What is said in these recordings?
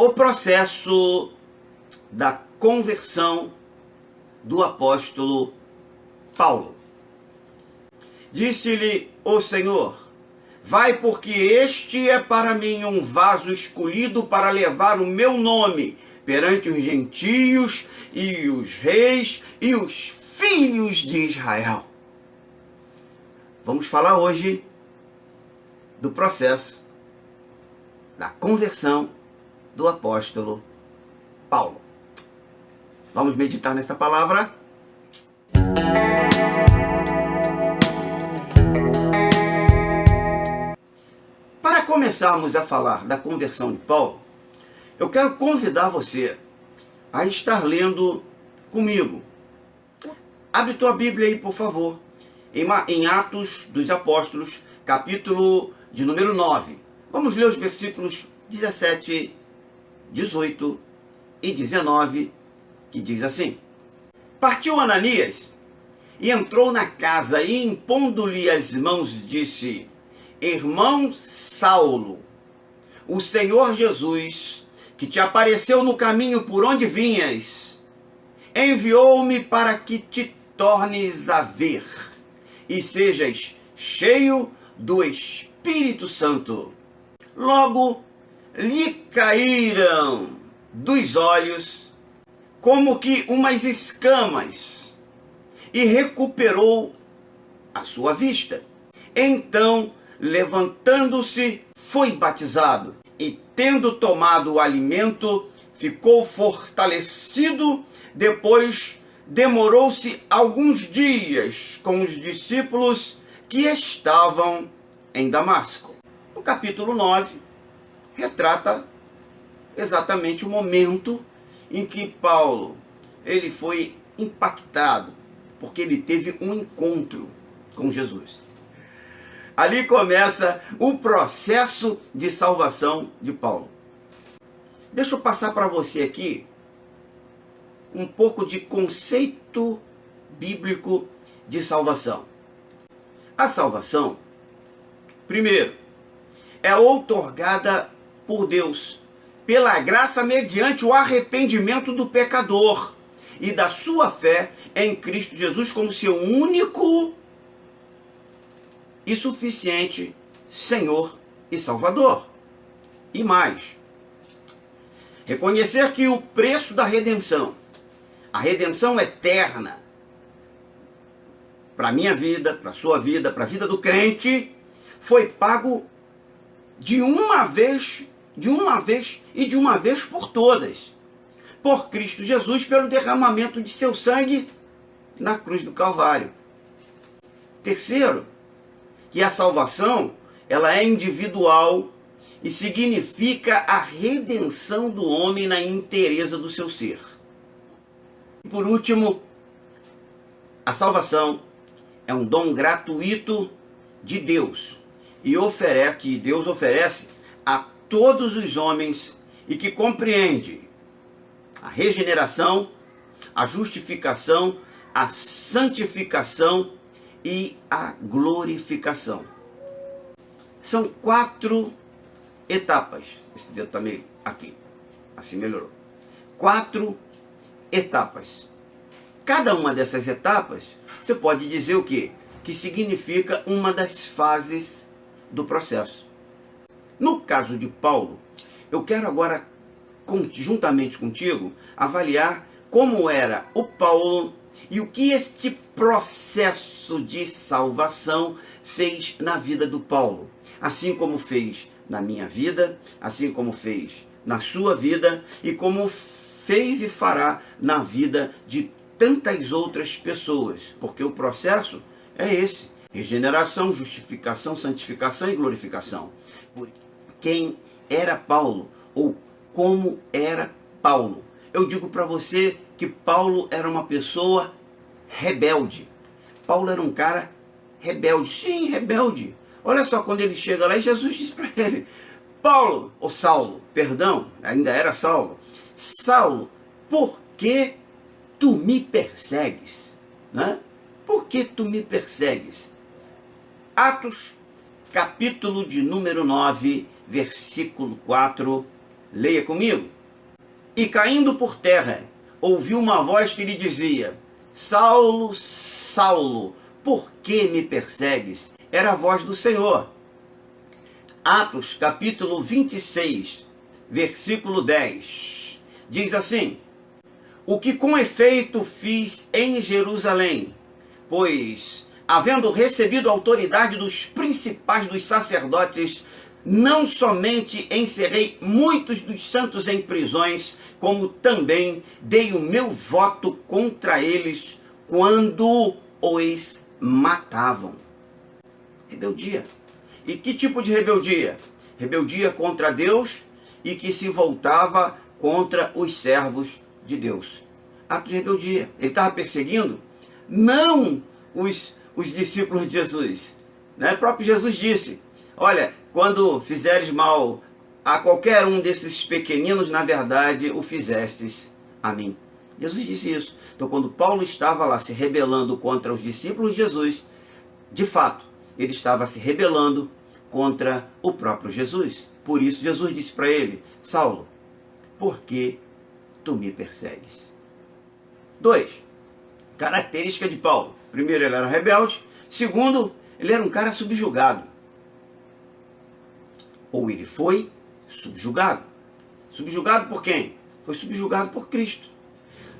o processo da conversão do apóstolo Paulo. Disse-lhe o Senhor: vai, porque este é para mim um vaso escolhido para levar o meu nome perante os gentios e os reis e os filhos de Israel. Vamos falar hoje do processo da conversão do apóstolo Paulo. Vamos meditar nesta palavra? Para começarmos a falar da conversão de Paulo, eu quero convidar você a estar lendo comigo. Abre tua Bíblia aí, por favor, em Atos dos Apóstolos, capítulo de número 9. Vamos ler os versículos 17, 18 e 19, que diz assim: partiu Ananias e entrou na casa e, impondo-lhe as mãos, disse: irmão Saulo, o Senhor Jesus, que te apareceu no caminho por onde vinhas, enviou-me para que te tornes a ver e sejas cheio do Espírito Santo. Logo lhe caíram dos olhos como que umas escamas e recuperou a sua vista. Então, levantando-se, foi batizado e, tendo tomado o alimento, ficou fortalecido. Depois, demorou-se alguns dias com os discípulos que estavam em Damasco. No capítulo 9, retrata exatamente o momento em que Paulo ele foi impactado, porque ele teve um encontro com Jesus. Ali começa o processo de salvação de Paulo. Deixa eu passar para você aqui um pouco de conceito bíblico de salvação. A salvação, primeiro, é outorgada por Deus, pela graça mediante o arrependimento do pecador e da sua fé em Cristo Jesus como seu único e suficiente Senhor e Salvador. E mais, reconhecer que o preço da redenção, a redenção eterna, para a minha vida, para a sua vida, para a vida do crente, foi pago de uma vez e de uma vez por todas, por Cristo Jesus, pelo derramamento de seu sangue na cruz do Calvário. Terceiro, que a salvação ela é individual e significa a redenção do homem na inteireza do seu ser. E por último, a salvação é um dom gratuito de Deus que Deus oferece a todos os homens e que compreende a regeneração, a justificação, a santificação e a glorificação. São 4 etapas. Esse dedo está meio aqui. Assim melhorou. 4 etapas. Cada uma dessas etapas, você pode dizer o quê? Que significa uma das fases do processo. No caso de Paulo, eu quero agora, juntamente contigo, avaliar como era o Paulo e o que este processo de salvação fez na vida do Paulo. Assim como fez na minha vida, assim como fez na sua vida e como fez e fará na vida de tantas outras pessoas. Porque o processo é esse: regeneração, justificação, santificação e glorificação. Quem era Paulo ou como era Paulo? Eu digo para você que Paulo era uma pessoa rebelde. Paulo era um cara rebelde. Sim, rebelde. Olha só, quando ele chega lá, Jesus diz para ele: Paulo, ou Saulo, perdão, ainda era Saulo. Saulo, por que tu me persegues? Né? Por que tu me persegues? Atos, capítulo de número 9, versículo 4, Leia comigo. E caindo por terra, ouviu uma voz que lhe dizia: Saulo, Saulo, por que me persegues? Era a voz do Senhor. Atos capítulo 26, versículo 10. Diz assim: O que com efeito fiz em Jerusalém, pois, havendo recebido a autoridade dos principais dos sacerdotes, não somente encerrei muitos dos santos em prisões, como também dei o meu voto contra eles quando os matavam. Rebeldia. E que tipo de rebeldia? Rebeldia contra Deus e que se voltava contra os servos de Deus. Ato de rebeldia. Ele estava perseguindo não os discípulos de Jesus. Né? O próprio Jesus disse: olha, quando fizeres mal a qualquer um desses pequeninos, na verdade o fizestes a mim. Jesus disse isso. Então, quando Paulo estava lá se rebelando contra os discípulos de Jesus, de fato, ele estava se rebelando contra o próprio Jesus. Por isso, Jesus disse para ele: Saulo, por que tu me persegues? 2. Característica de Paulo. Primeiro, ele era rebelde. Segundo, ele era um cara subjugado. Ou ele foi subjugado. Subjugado por quem? Foi subjugado por Cristo.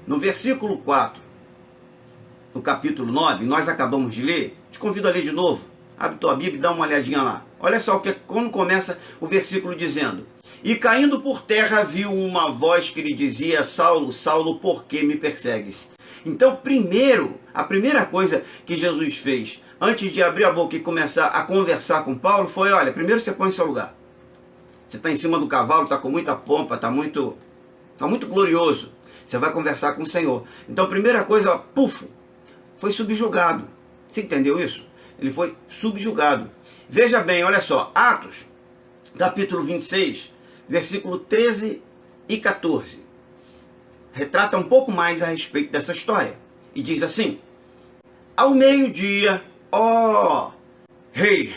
No versículo 4, no capítulo 9, nós acabamos de ler. Te convido a ler de novo. Abre tua Bíblia e dá uma olhadinha lá. Olha só como começa o versículo dizendo: E caindo por terra viu uma voz que lhe dizia: Saulo, Saulo, por que me persegues? Então, a primeira coisa que Jesus fez, antes de abrir a boca e começar a conversar com Paulo, foi: olha, primeiro você põe em seu lugar. Você está em cima do cavalo, está com muita pompa, está muito glorioso. Você vai conversar com o Senhor. Então, a primeira coisa, puf, foi subjugado. Você entendeu isso? Ele foi subjugado. Veja bem, olha só, Atos, capítulo 26, versículo 13 e 14. Retrata um pouco mais a respeito dessa história. E diz assim: Ao meio-dia, ó rei,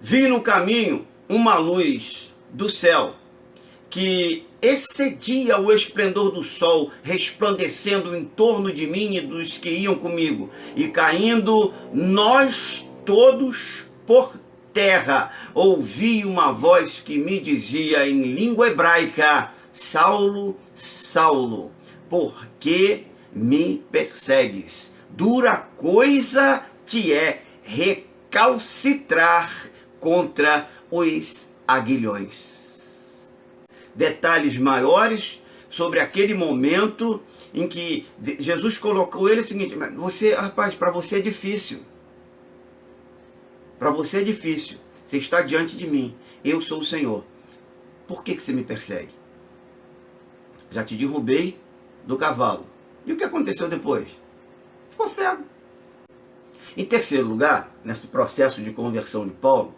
vi no caminho uma luz do céu, que excedia o esplendor do sol, resplandecendo em torno de mim e dos que iam comigo, e caindo nós todos por terra, ouvi uma voz que me dizia em língua hebraica: Saulo, Saulo, por que me persegues? Dura coisa te é recalcitrar contra os aguilhões. Detalhes maiores sobre aquele momento em que Jesus colocou ele o seguinte: você, rapaz, para você é difícil. Para você é difícil. Você está diante de mim. Eu sou o Senhor. Por que você me persegue? Já te derrubei do cavalo. E o que aconteceu depois? Ficou cego. Em terceiro lugar, nesse processo de conversão de Paulo,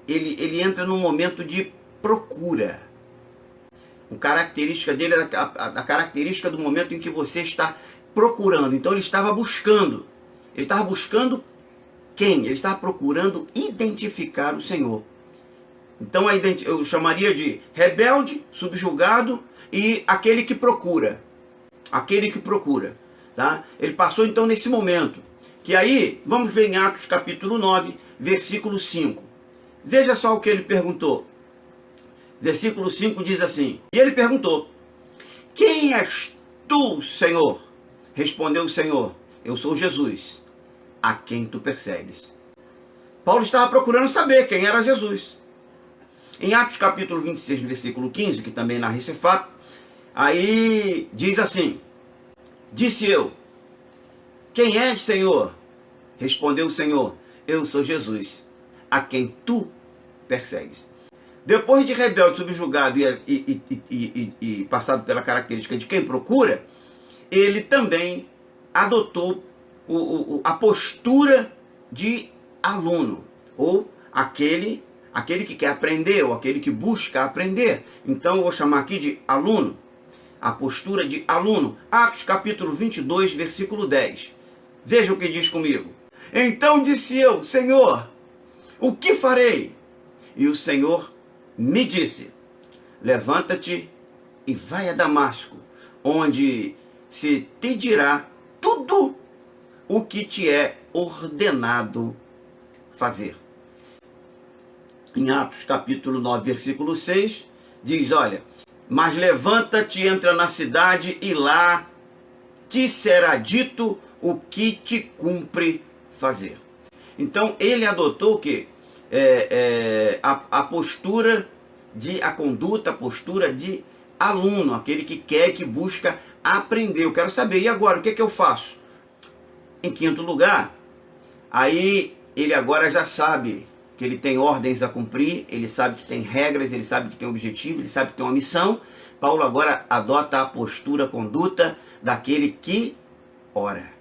ele entra num momento de procura. A característica dele é a característica do momento em que você está procurando. Então ele estava buscando. Ele estava buscando quem? Ele estava procurando identificar o Senhor. Então eu chamaria de rebelde, subjugado e aquele que procura. Aquele que procura. Tá? Ele passou então nesse momento. Que aí, vamos ver em Atos capítulo 9, versículo 5. Veja só o que ele perguntou. Versículo 5 diz assim: E ele perguntou: Quem és tu, Senhor? Respondeu o Senhor: Eu sou Jesus, a quem tu persegues. Paulo estava procurando saber quem era Jesus. Em Atos capítulo 26, versículo 15, que também narra esse fato, aí diz assim: Disse eu: Quem és, Senhor? Respondeu o Senhor: Eu sou Jesus, a quem tu persegues. Depois de rebelde, subjugado e passado pela característica de quem procura, ele também adotou a postura de aluno, ou aquele que quer aprender, ou aquele que busca aprender. Então eu vou chamar aqui de aluno, a postura de aluno. Atos capítulo 22, versículo 10. Veja o que diz comigo. Então disse eu: Senhor, o que farei? E o Senhor me disse: levanta-te e vai a Damasco, onde se te dirá tudo o que te é ordenado fazer. Em Atos capítulo 9, versículo 6, diz, olha, mas levanta-te, entra na cidade e lá te será dito o que te cumpre fazer. Então ele adotou o quê? A postura a conduta, a postura de aluno, aquele que quer, que busca aprender. Eu quero saber, e agora, o que é que eu faço? Em quinto lugar, aí ele agora já sabe que ele tem ordens a cumprir, ele sabe que tem regras, ele sabe que tem objetivo, ele sabe que tem uma missão. Paulo agora adota a postura, a conduta daquele que ora.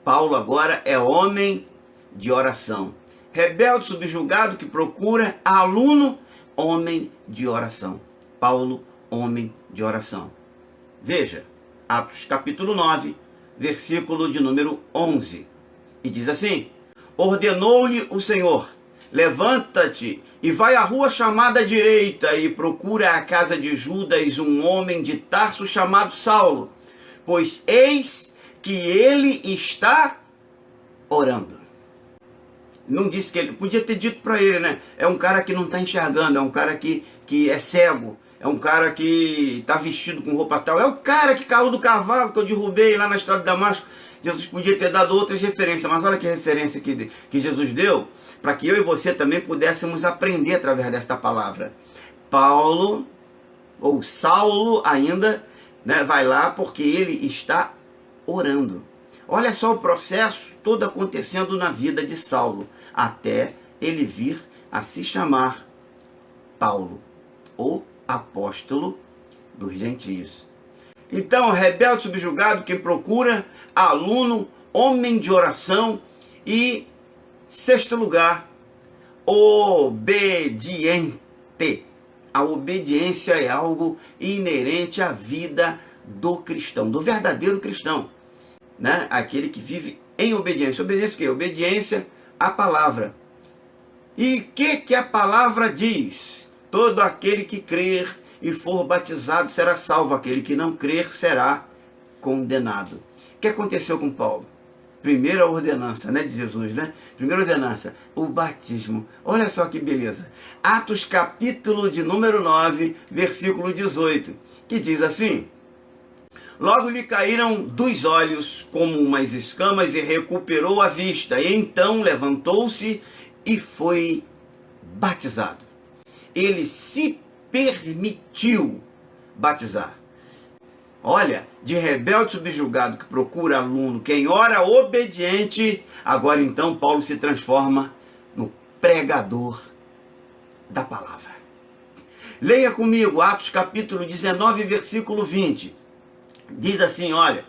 Paulo agora é homem de oração. Rebelde, subjugado, que procura, aluno, homem de oração. Paulo, homem de oração. Veja, Atos capítulo 9, versículo de número 11. E diz assim, ordenou-lhe o Senhor, levanta-te e vai à rua chamada direita e procura a casa de Judas um homem de Tarso chamado Saulo, pois eis que ele está orando. Não disse que ele, podia ter dito para ele, né? É um cara que não está enxergando, é um cara que é cego, é um cara que está vestido com roupa tal, é o cara que caiu do cavalo que eu derrubei lá na estrada de Damasco. Jesus podia ter dado outras referências, mas olha que referência que Jesus deu, para que eu e você também pudéssemos aprender através desta palavra. Paulo, ou Saulo ainda, né, vai lá porque ele está orando. Olha só o processo todo acontecendo na vida de Saulo, até ele vir a se chamar Paulo, o apóstolo dos gentios. Então, rebelde, subjugado, quem procura, aluno, homem de oração e, sexto lugar, obediente. A obediência é algo inerente à vida do cristão, do verdadeiro cristão, né? Aquele que vive em obediência. Obediência o quê? Obediência à palavra. E o que a palavra diz? Todo aquele que crer e for batizado será salvo, aquele que não crer será condenado. O que aconteceu com Paulo? Primeira ordenança, né, de Jesus, né? Primeira ordenança, o batismo. Olha só que beleza. Atos capítulo de número 9, versículo 18, que diz assim: logo lhe caíram dos olhos como umas escamas e recuperou a vista. E então levantou-se e foi batizado. Ele se permitiu batizar. Olha, de rebelde subjugado que procura aluno, quem ora obediente, agora então Paulo se transforma no pregador da palavra. Leia comigo Atos capítulo 19, versículo 20. Diz assim, olha,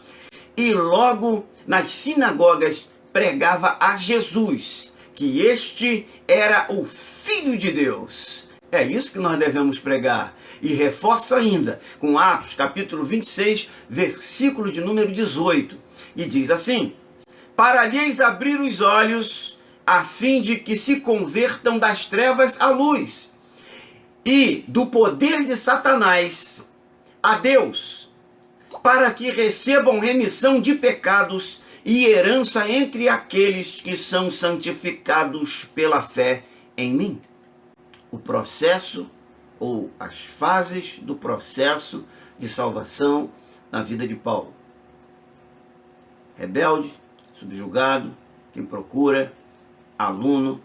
e logo nas sinagogas pregava a Jesus, que este era o Filho de Deus. É isso que nós devemos pregar. E reforça ainda com Atos capítulo 26, versículo de número 18. E diz assim, para lhes abrir os olhos, a fim de que se convertam das trevas à luz, e do poder de Satanás a Deus, para que recebam remissão de pecados e herança entre aqueles que são santificados pela fé em mim. O processo, ou as fases do processo de salvação na vida de Paulo. Rebelde, subjugado, quem procura, aluno,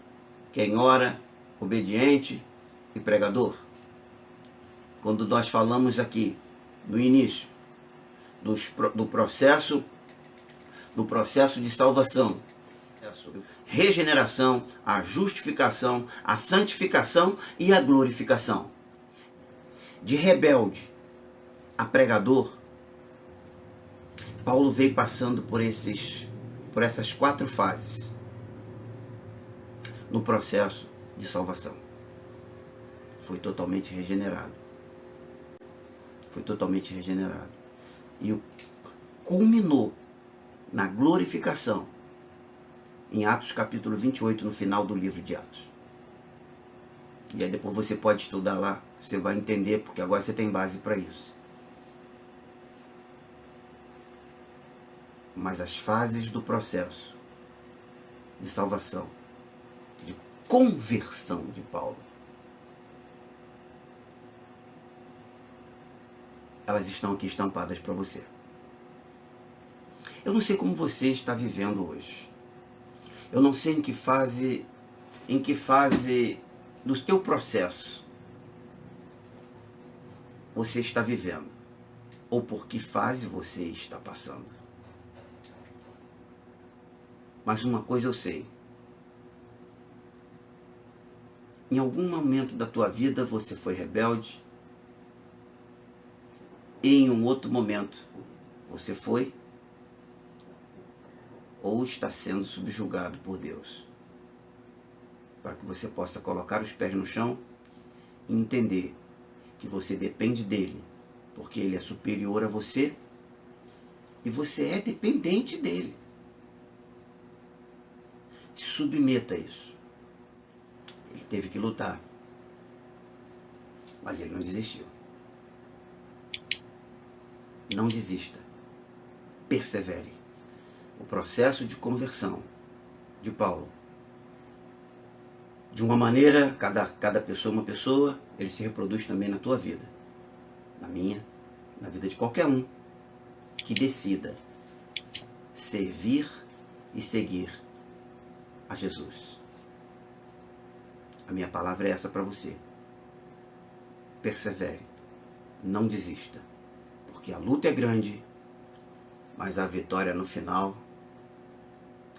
quem ora, obediente e pregador. Quando nós falamos aqui, no início, do processo de salvação, regeneração, a justificação, a santificação e a glorificação. De rebelde a pregador, Paulo veio passando por essas 4 fases no processo de salvação. Foi totalmente regenerado. E culminou na glorificação em Atos capítulo 28, no final do livro de Atos. E aí depois você pode estudar lá Você vai entender, porque agora você tem base para isso. Mas as fases do processo de salvação, de conversão de Paulo, elas estão aqui estampadas para você. Eu não sei como você está vivendo hoje. Eu não sei em que fase do teu processo você está vivendo, ou por que fase você está passando. Mas uma coisa eu sei. Em algum momento da tua vida você foi rebelde, e em um outro momento você foi ou está sendo subjugado por Deus, para que você possa colocar os pés no chão e entender que você depende dele, porque ele é superior a você e você é dependente dele. Se submeta a isso. Ele teve que lutar, mas ele não desistiu. Não desista. Persevere. O processo de conversão de Paulo, de uma maneira, cada pessoa é uma pessoa, ele se reproduz também na tua vida, na minha, na vida de qualquer um que decida servir e seguir a Jesus. A minha palavra é essa para você. Persevere, não desista, porque a luta é grande, mas a vitória no final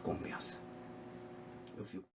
compensa. Eu fico